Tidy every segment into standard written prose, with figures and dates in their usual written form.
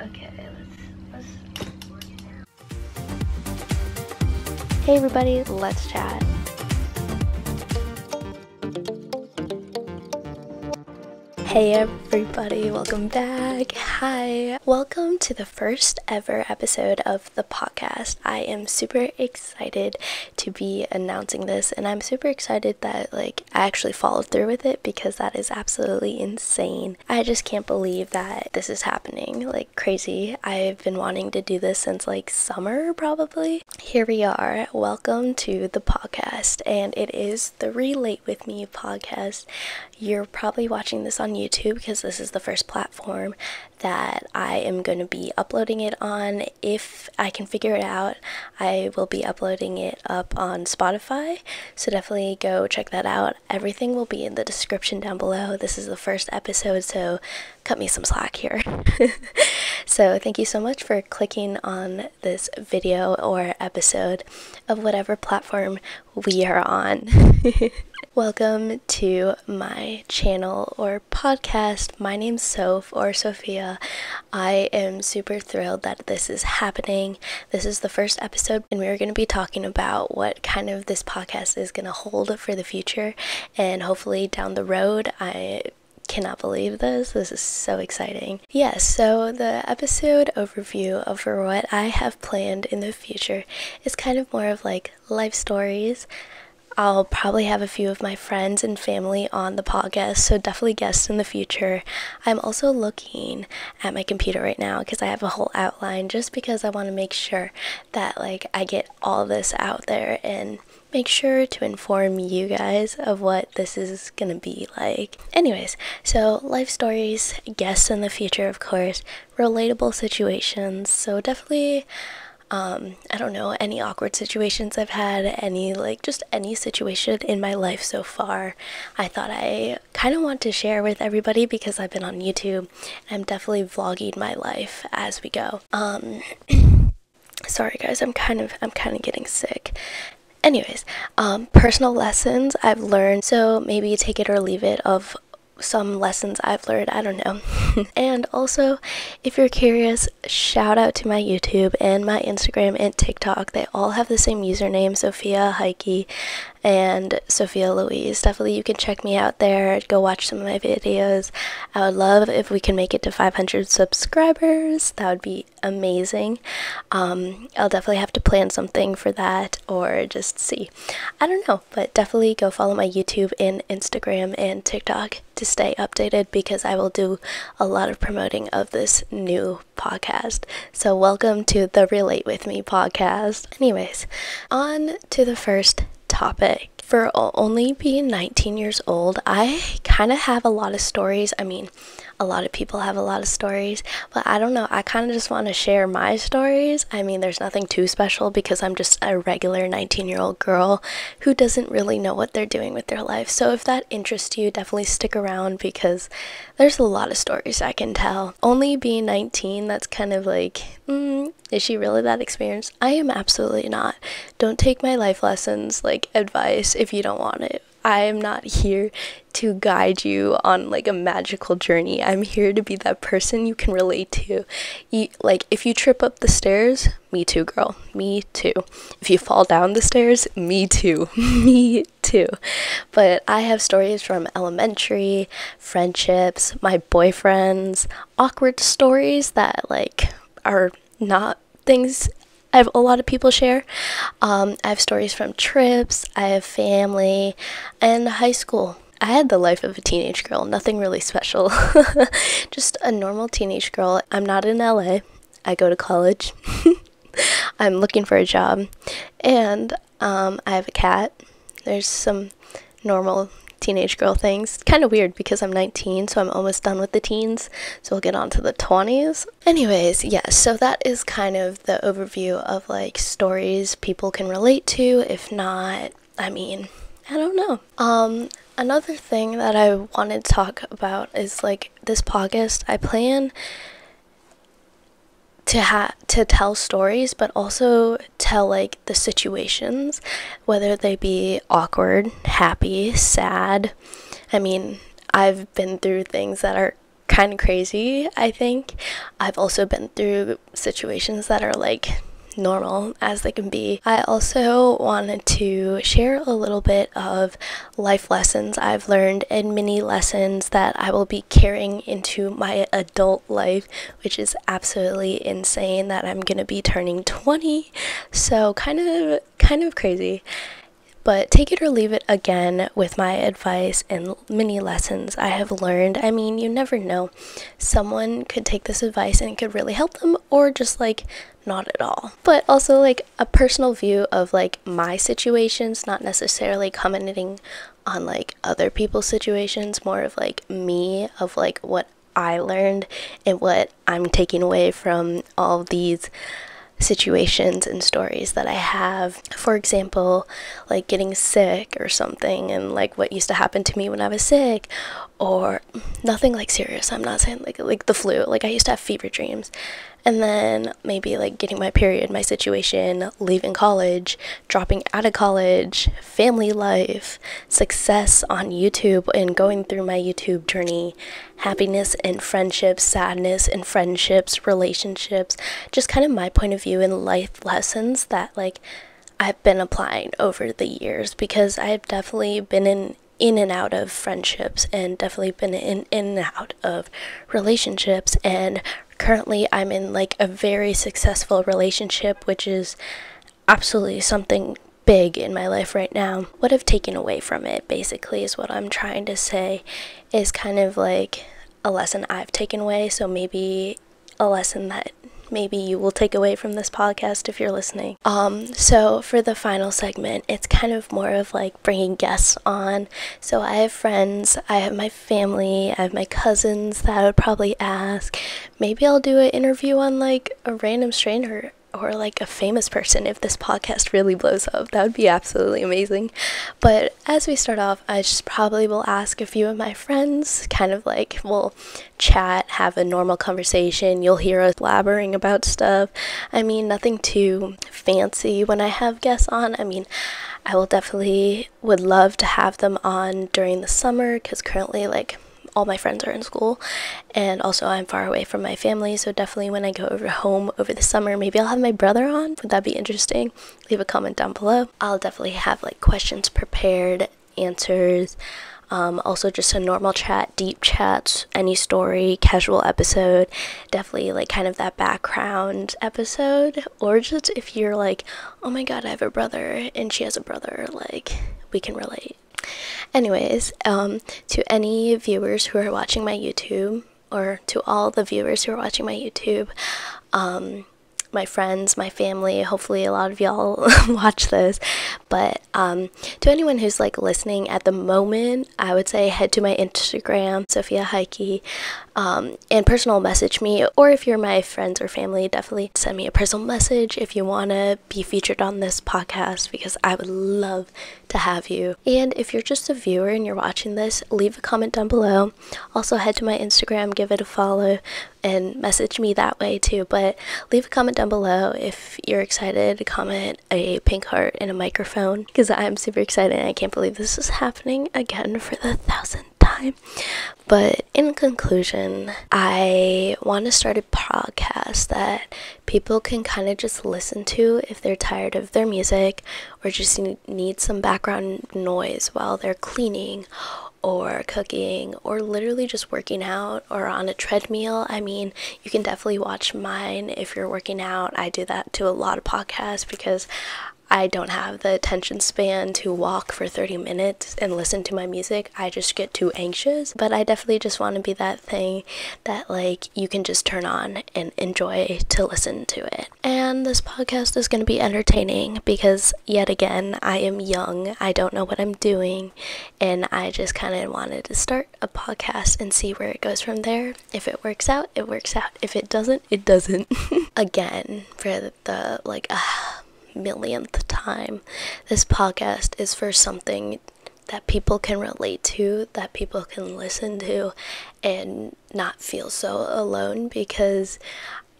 Okay, let's Hey everybody, let's chat. Hey everybody, welcome back. Hi. Welcome to the first ever episode of the podcast. I am super excited to be announcing this, and I'm super excited that I actually followed through with it, because that is absolutely insane. I just can't believe that this is happening. Crazy. I've been wanting to do this since summer probably. Here we are. Welcome to the podcast, and it is the Relate With Me podcast. You're probably watching this on YouTube because this is the first platform that I am going to be uploading it on. If I can figure it out, I will be uploading it up on Spotify, so definitely go check that out. Everything will be in the description down below. This is the first episode, so cut me some slack here. So thank you so much for clicking on this video or episode of whatever platform we are on. Welcome to my channel or podcast. My name's Soph, or Sophia. I am super thrilled that this is happening. This is the first episode, and we're going to be talking about what kind of this podcast is going to hold for the future, and hopefully down the road. I cannot believe this. This is so exciting. Yes, so the episode overview of what I have planned in the future is kind of more of life stories. I'll probably have a few of my friends and family on the podcast, so definitely guests in the future. I'm also looking at my computer right now because I have a whole outline, just because I want to make sure that I get all this out there and make sure to inform you guys of what this is gonna be like. Anyways, so life stories, guests in the future, of course, relatable situations, so definitely I don't know, any awkward situations I've had, any just any situation in my life so far. I thought I kind of want to share with everybody because I've been on YouTube. I'm definitely vlogging my life as we go. Sorry guys, I'm kind of getting sick. Anyways, personal lessons I've learned, so maybe take it or leave it, of some lessons I've learned, I don't know. And also, if you're curious, shout out to my YouTube and my Instagram and TikTok. They all have the same username, Sophia Heike and Sophia.louise. Definitely you can check me out there, go watch some of my videos. I would love if we can make it to 500 subscribers. That would be amazing. I'll definitely have to plan something for that, or just see. I don't know, but definitely go follow my YouTube and Instagram and TikTok to stay updated, because I will do a lot of promoting of this new podcast. So welcome to the Relate With Me podcast. Anyways, on to the first topic. For only being 19 years old, I kind of have a lot of stories. I mean, a lot of people have a lot of stories, but I don't know, I kind of just want to share my stories. I mean, there's nothing too special because I'm just a regular 19-year-old girl who doesn't really know what they're doing with their life. So if that interests you, definitely stick around, because there's a lot of stories I can tell. Only being 19, that's kind of is she really that experienced? I am absolutely not. Don't take my life lessons advice if you don't want it. I am not here to guide you on a magical journey. I'm here to be that person you can relate to. If you trip up the stairs, me too, girl. Me too. If you fall down the stairs, me too. Me too. But I have stories from elementary, friendships, my boyfriends, awkward stories that are not things a lot of people share. I have stories from trips, I have family, and high school. I had the life of a teenage girl, nothing really special. Just a normal teenage girl. I'm not in LA. I go to college. I'm looking for a job. And I have a cat. There's some normal teenage girl things. Kind of weird because I'm 19, so I'm almost done with the teens, so we'll get on to the 20s. Anyways, yes, so that is kind of the overview of stories people can relate to. If not, I mean, I don't know. Another thing that I wanted to talk about is this podcast. I plan to tell stories, but also tell the situations, whether they be awkward, happy, sad. I mean, I've been through things that are kind of crazy, I think. I've also been through situations that are like normal as they can be. I also wanted to share a little bit of life lessons I've learned and mini lessons that I will be carrying into my adult life, which is absolutely insane that I'm gonna be turning 20. So kind of crazy. But take it or leave it again with my advice and mini lessons I have learned. I mean, you never know. Someone could take this advice and it could really help them, or just like not at all. But also like a personal view of like my situations, not necessarily commenting on like other people's situations, more of like me, of like what I learned and what I'm taking away from all these situations and stories that I have. For example, like getting sick or something, and like what used to happen to me when I was sick, or nothing like serious. I'm not saying like the flu. Like I used to have fever dreams. And then maybe like getting my period, my situation, leaving college, dropping out of college, family life, success on YouTube and going through my YouTube journey, happiness and friendships, sadness and friendships, relationships, just kind of my point of view and life lessons that like I've been applying over the years, because I've definitely been in and out of friendships, and definitely been in and out of relationships, and currently I'm in like a very successful relationship, which is absolutely something big in my life right now. What I've taken away from it basically is what I'm trying to say, is kind of like a lesson I've taken away. So maybe a lesson that maybe you will take away from this podcast if you're listening. So for the final segment, it's kind of more of like bringing guests on. So I have friends, I have my family, I have my cousins that I would probably ask. Maybe I'll do an interview on like a random stranger or like a famous person if this podcast really blows up. That would be absolutely amazing. But as we start off, I just probably will ask a few of my friends, kind of like we'll chat, have a normal conversation. You'll hear us blabbering about stuff. I mean, nothing too fancy when I have guests on. I mean, I will definitely would love to have them on during the summer, because currently like all my friends are in school, and also I'm far away from my family, so definitely when I go over home over the summer, maybe I'll have my brother on. Would that be interesting? Leave a comment down below. I'll definitely have like questions prepared, answers, also just a normal chat, deep chats, any story, casual episode, definitely like kind of that background episode, or just if you're like, oh my god, I have a brother and she has a brother, like we can relate. Anyways, to any viewers who are watching my YouTube, or to all the viewers who are watching my YouTube, my friends, my family, hopefully a lot of y'all watch this, but to anyone who's like listening at the moment, I would say head to my Instagram, Sophia.louise, and personal message me, or if you're my friends or family, definitely send me a personal message if you want to be featured on this podcast, because I would love to have you. And if you're just a viewer and you're watching this, leave a comment down below. Also head to my Instagram, give it a follow, and message me that way too. But leave a comment down below if you're excited. Comment a pink heart and a microphone, because I'm super excited and I can't believe this is happening again for the 1,000th time. But in conclusion, I want to start a podcast that people can kind of just listen to if they're tired of their music, or just need some background noise while they're cleaning or cooking, or literally just working out or on a treadmill. I mean, you can definitely watch mine if you're working out. I do that to a lot of podcasts because I don't have the attention span to walk for 30 minutes and listen to my music. I just get too anxious. But I definitely just want to be that thing that like you can just turn on and enjoy to listen to it. And this podcast is going to be entertaining because yet again, I am young. I don't know what I'm doing. And I just kind of wanted to start a podcast and see where it goes from there. If it works out, it works out. If it doesn't, it doesn't. Again, for the like millionth time, this podcast is for something that people can relate to, that people can listen to and not feel so alone, because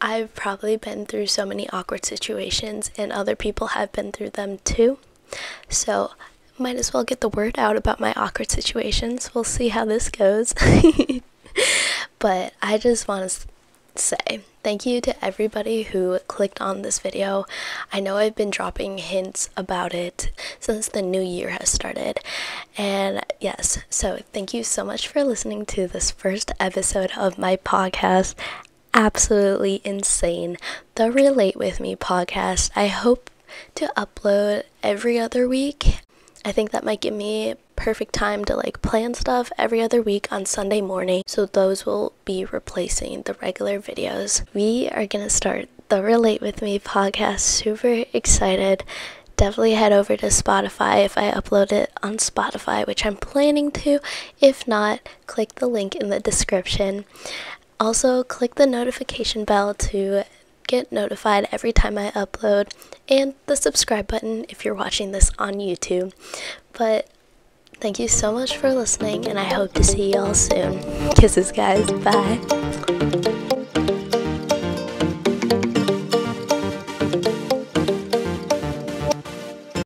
I've probably been through so many awkward situations and other people have been through them too. So might as well get the word out about my awkward situations. We'll see how this goes. But I just want to say thank you to everybody who clicked on this video. I know I've been dropping hints about it since the new year has started, and yes, so thank you so much for listening to this first episode of my podcast. Absolutely insane, the Relate With Me podcast. I hope to upload every other week. I think that might give me perfect time to like plan stuff every other week on Sunday morning, so those will be replacing the regular videos. We are gonna start the Relate With Me podcast. Super excited. Definitely head over to Spotify if I upload it on Spotify, which I'm planning to. If not, click the link in the description. Also, click the notification bell to get notified every time I upload, and the subscribe button if you're watching this on YouTube. But thank you so much for listening, and I hope to see y'all soon. Kisses, guys. Bye.